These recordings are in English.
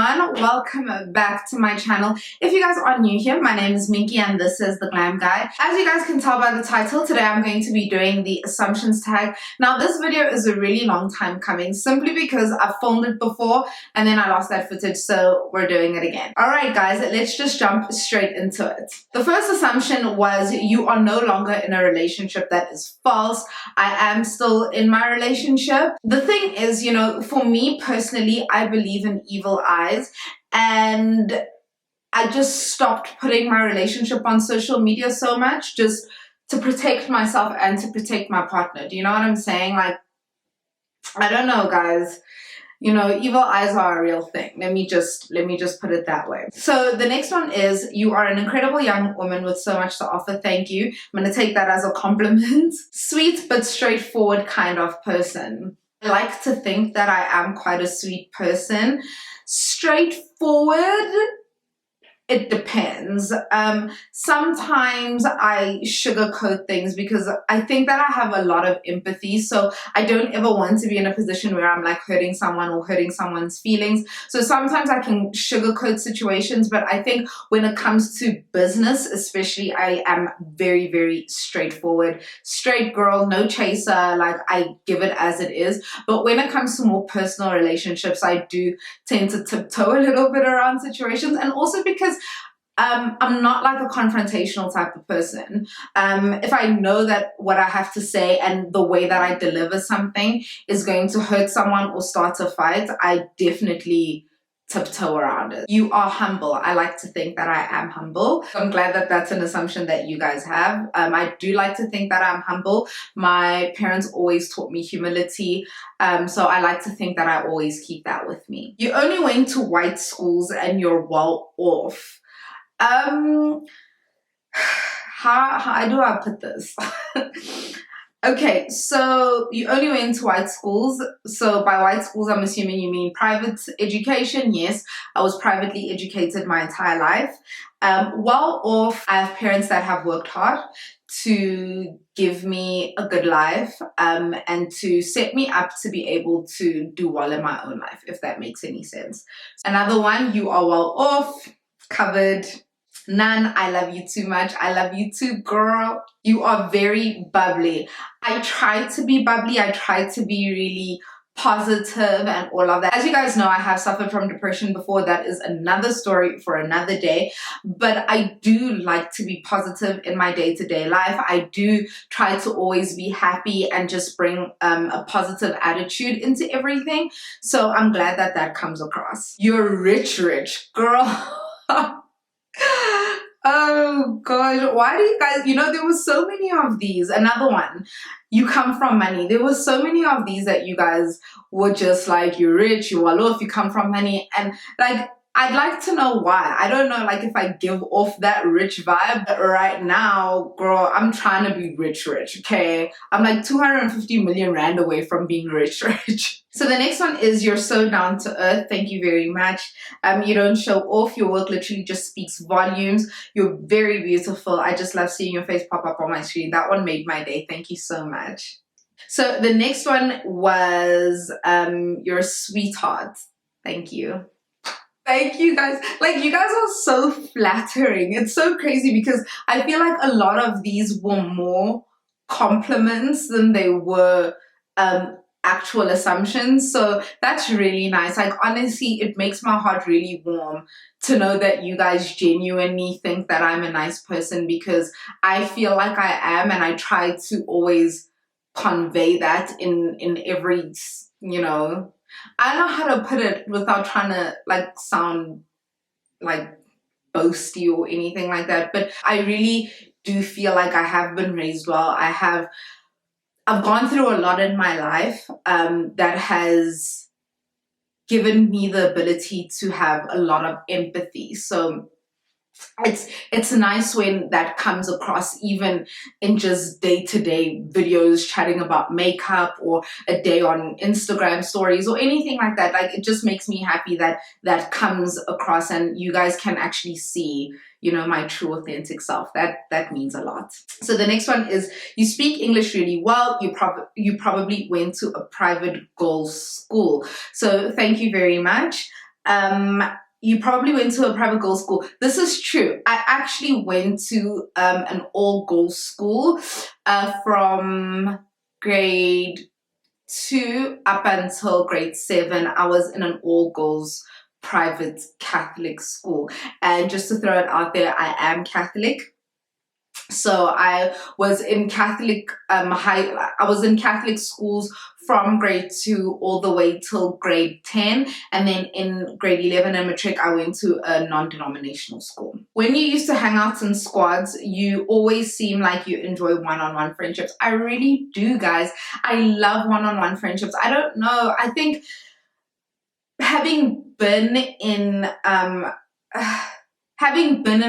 everyone, welcome back to my channel. If you guys are new here, my name is Minky and this is the Glam Guide. As you guys can tell by the title, today I'm going to be doing the assumptions tag. Now this video is a really long time coming simply because I've filmed it before and then I lost that footage, so we're doing it again. Alright guys, let's just jump straight into it. The first assumption was you are no longer in a relationship. That is false. I am still in my relationship. The thing is, you know, for me personally, I believe in evil eyes, and I just stopped putting my relationship on social media so much just to protect myself and to protect my partner. Do you know what I'm saying? Like, I don't know, guys. You know, evil eyes are a real thing. Let me just put it that way. So the next one is, you are an incredible young woman with so much to offer. Thank you. I'm going to take that as a compliment. Sweet but straightforward kind of person. I like to think that I am quite a sweet person. Straightforward, it depends. Sometimes I sugarcoat things because I think that I have a lot of empathy, so I don't ever want to be in a position where I'm like hurting someone or hurting someone's feelings. So sometimes I can sugarcoat situations, but I think when it comes to business especially, I am very, very straightforward. Straight girl, no chaser, like I give it as it is. But when it comes to more personal relationships, I do tend to tiptoe a little bit around situations, and also because I'm not like a confrontational type of person. If I know that what I have to say and the way that I deliver something is going to hurt someone or start a fight, I definitely tiptoe around it. You are humble. I like to think that I am humble. I'm glad that that's an assumption that you guys have. I do like to think that I'm humble. My parents always taught me humility, so I like to think that I always keep that with me. You only went to white schools and you're well off. How do I put this? Okay, so you only went to white schools. So by white schools, I'm assuming you mean private education. Yes, I was privately educated my entire life. Well off, I have parents that have worked hard to give me a good life and to set me up to be able to do well in my own life, if that makes any sense. Another one, you are well off, covered. None, I love you too much. I love you too, girl. You are very bubbly. I try to be bubbly. I try to be really positive and all of that. As you guys know, I have suffered from depression before. That is another story for another day. But I do like to be positive in my day-to-day life. I do try to always be happy and just bring a positive attitude into everything. So I'm glad that that comes across. You're rich, girl. Oh gosh, why do you guys, you know, there were so many of these. Another one, you come from money. There were so many of these that you guys were just like, you're rich, you're well off, you come from money. And like, I'd like to know why. I don't know, like if I give off that rich vibe. But right now, girl, I'm trying to be rich, okay? I'm like 250 million rand away from being rich. So the next one is, you're so down to earth. Thank you very much. You don't show off. Your work literally just speaks volumes. You're very beautiful. I just love seeing your face pop up on my screen. That one made my day. Thank you so much. So the next one was, you're a sweetheart. Thank you. Thank you guys. Like, you guys are so flattering. It's so crazy because I feel like a lot of these were more compliments than they were actual assumptions. So that's really nice. Like, honestly, it makes my heart really warm to know that you guys genuinely think that I'm a nice person, because I feel like I am, and I try to always convey that in every, you know, I don't know how to put it without trying to like sound like boasty or anything like that, but I really do feel like I have been raised well. I've gone through a lot in my life that has given me the ability to have a lot of empathy. So it's nice when that comes across, even in just day-to-day videos chatting about makeup, or a day on Instagram stories or anything like that. Like, it just makes me happy that that comes across and you guys can actually see, you know, my true authentic self. That means a lot. So the next one is, you speak English really well. You probably went to a private girls' school. So thank you very much. You probably went to a private girls' school. This is true. I actually went to an all-girls school from grade 2 up until grade 7. I was in an all-girls private Catholic school. And just to throw it out there, I am Catholic. So I was in Catholic I was in Catholic schools from grade 2 all the way till grade 10, and then in grade 11 and matric I went to a non-denominational school. When you used to hang out in squads, you always seem like you enjoy one-on-one friendships. I really do, guys. I love one-on-one friendships. I don't know, I think having been in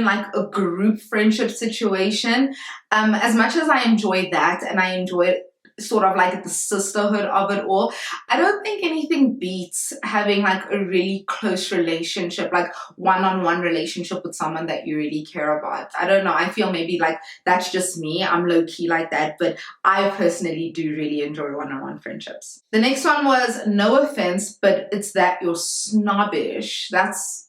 like a group friendship situation, as much as I enjoy that and I enjoy sort of like the sisterhood of it all, I don't think anything beats having like a really close relationship, like one-on-one relationship with someone that you really care about. I don't know, I feel maybe like that's just me, I'm low-key like that, but I personally do really enjoy one-on-one friendships. The next one was, no offense, but it's that you're snobbish. That's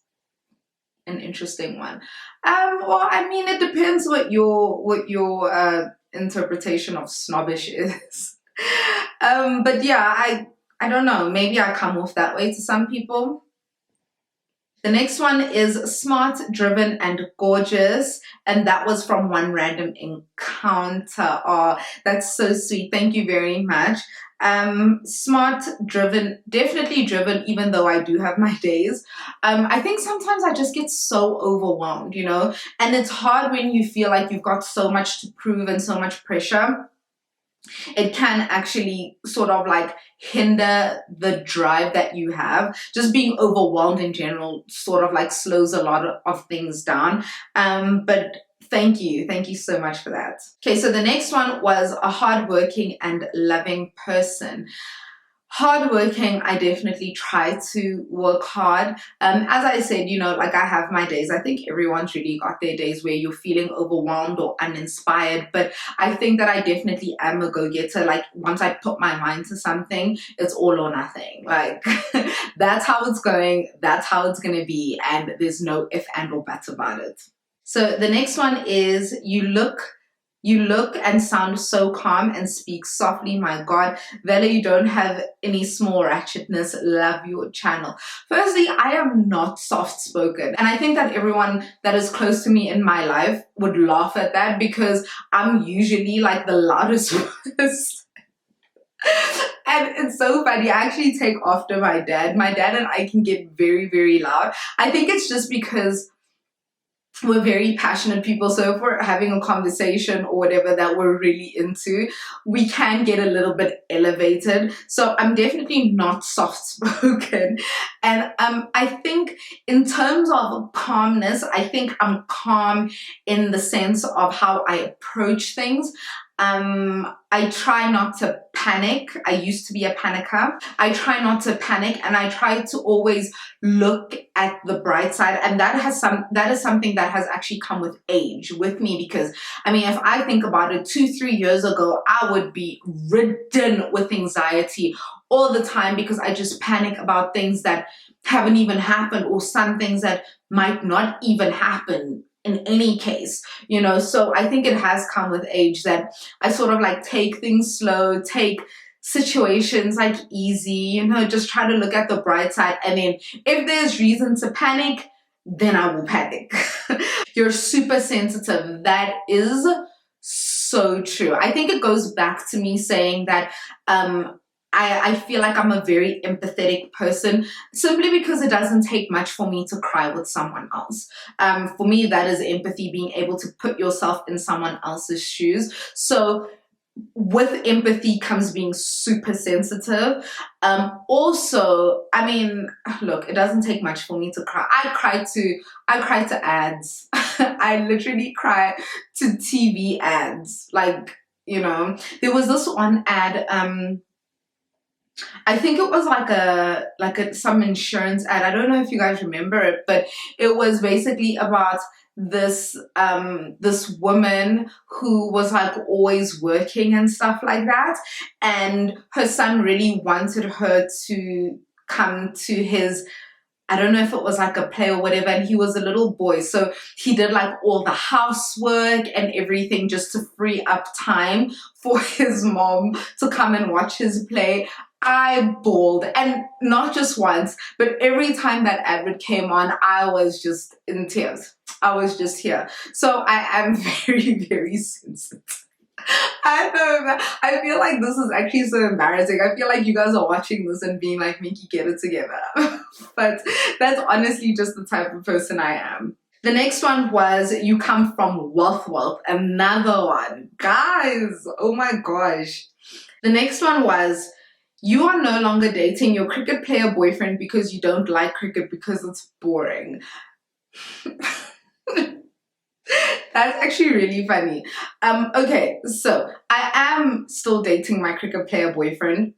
an interesting one. Well, I mean, it depends what your interpretation of snobbish is. But yeah, I don't know, maybe I come off that way to some people. The next one is smart, driven, and gorgeous, and that was from One Random Encounter. Oh, that's so sweet. Thank you very much. Smart, driven, definitely driven, even though I do have my days. I think sometimes I just get so overwhelmed, you know, and it's hard when you feel like you've got so much to prove and so much pressure. It can actually sort of like hinder the drive that you have. Just being overwhelmed in general sort of like slows a lot of things down. But thank you so much for that. Okay, so the next one was a hardworking and loving person. Hardworking, I definitely try to work hard. As I said, you know, like I have my days. I think everyone's really got their days where you're feeling overwhelmed or uninspired, but I think that I definitely am a go-getter. Like once I put my mind to something, it's all or nothing. Like that's how it's going, that's how it's gonna be, and there's no if and or buts about it. So the next one is, you look and sound so calm and speak softly. My God, Vela, you don't have any small ratchetness. Love your channel. Firstly, I am not soft-spoken. And I think that everyone that is close to me in my life would laugh at that, because I'm usually like the loudest person. And it's so funny, I actually take after my dad. My dad and I can get very, very loud. I think it's just because we're very passionate people, so if we're having a conversation or whatever that we're really into, we can get a little bit elevated. So I'm definitely not soft-spoken. And I think in terms of calmness, I think I'm calm in the sense of how I approach things. I try not to panic. I used to be a panicker. I try not to panic, and I try to always look at the bright side, and that is something that has actually come with age with me, because I mean, if I think about it, 2-3 years ago, I would be ridden with anxiety all the time because I just panic about things that haven't even happened, or some things that might not even happen in any case, you know. So I think it has come with age that I sort of like take things slow, take situations like easy, you know, just try to look at the bright side, and then if there's reason to panic, then I will panic. You're super sensitive. That is so true. I think it goes back to me saying that I feel like I'm a very empathetic person, simply because it doesn't take much for me to cry with someone else. For me, that is empathy, being able to put yourself in someone else's shoes. So with empathy comes being super sensitive. Also, I mean, look, it doesn't take much for me to cry. I cry to ads. I literally cry to TV ads. Like, you know, there was this one ad, I think it was like some insurance ad. I don't know if you guys remember it, but it was basically about this woman who was like always working and stuff like that, and her son really wanted her to come to his I don't know if it was like a play or whatever, and he was a little boy, so he did like all the housework and everything just to free up time for his mom to come and watch his play. I bawled, and not just once, but every time that advert came on, I was just in tears. I was just here. So I am very, very sensitive. I know. I feel like this is actually so embarrassing. I feel like you guys are watching this and being like, Minky, get it together. But that's honestly just the type of person I am. The next one was you come from wealth. Another one. Guys, oh my gosh. The next one was you are no longer dating your cricket player boyfriend because you don't like cricket because it's boring. That's actually really funny. Okay, so I am still dating my cricket player boyfriend.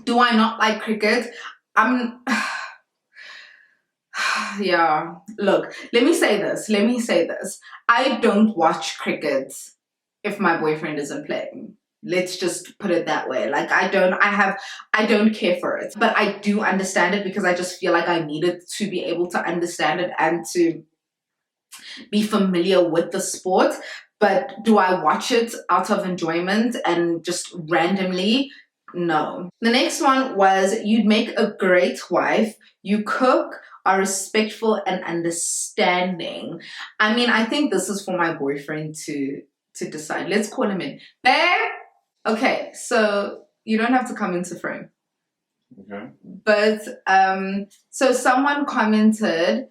Do I not like cricket? Yeah, look, let me say this. I don't watch cricket if my boyfriend isn't playing. Let's just put it that way. Like, I don't care for it. But I do understand it because I just feel like I needed to be able to understand it and to be familiar with the sport. But do I watch it out of enjoyment and just randomly? No. The next one was you'd make a great wife. You cook, are respectful and understanding. I mean, I think this is for my boyfriend to decide. Let's call him in. Babe! Okay, so you don't have to come into frame. Okay. But, so someone commented,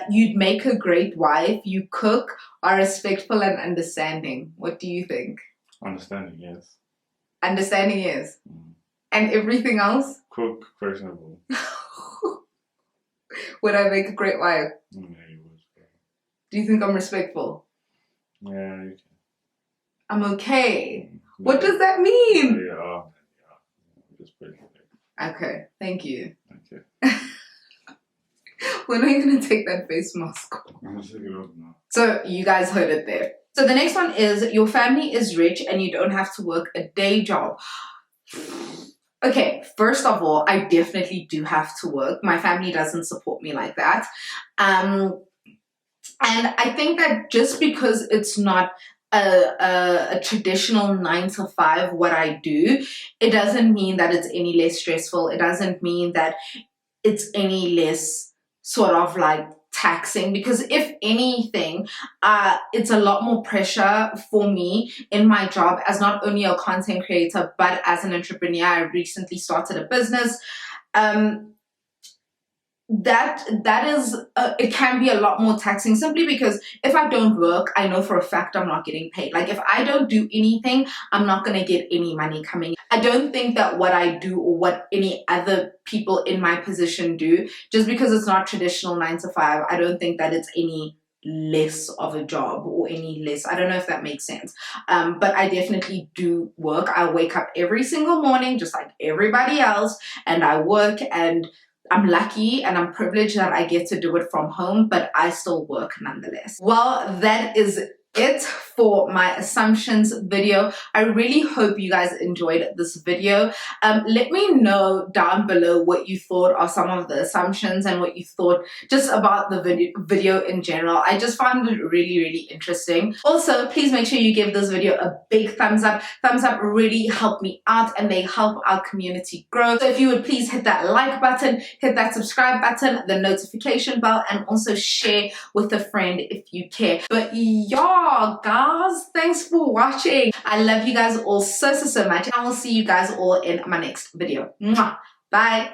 you'd make a great wife, you cook, are respectful and understanding. What do you think? Understanding, yes. Understanding, yes. And everything else? Cook, questionable. Would I make a great wife? Yeah, you would. Do you think I'm respectful? Yeah, you can. I'm okay. What does that mean? Yeah. Just pretty good. Okay, thank you. Okay. When are you going to take that face mask off? I'm gonna take it off now. So you guys heard it there. So the next one is your family is rich and you don't have to work a day job. Okay, first of all, I definitely do have to work. My family doesn't support me like that. And I think that just because it's not a traditional 9 to 5 what I do, it doesn't mean that it's any less stressful. It doesn't mean that it's any less sort of like taxing, because if anything, it's a lot more pressure for me in my job as not only a content creator but as an entrepreneur. I recently started a business. That is it can be a lot more taxing, simply because if I don't work, I know for a fact I'm not getting paid. Like, if I don't do anything, I'm not going to get any money coming. I don't think that what I do or what any other people in my position do, just because it's not traditional 9 to 5, I don't think that it's any less of a job or any less. I don't know if that makes sense. But I definitely do work. I wake up every single morning just like everybody else, and I work, and I'm lucky and I'm privileged that I get to do it from home, but I still work nonetheless. Well, that is it for my assumptions video. I really hope you guys enjoyed this video. Let me know down below what you thought are some of the assumptions and what you thought just about the video in general. I just found it really, really interesting. Also, please make sure you give this video a big thumbs up. Thumbs up really help me out and they help our community grow. So if you would please hit that like button, hit that subscribe button, the notification bell, and also share with a friend if you care. But y'all, guys, thanks for watching. I love you guys all so much. I will see you guys all in my next video. Mwah. Bye.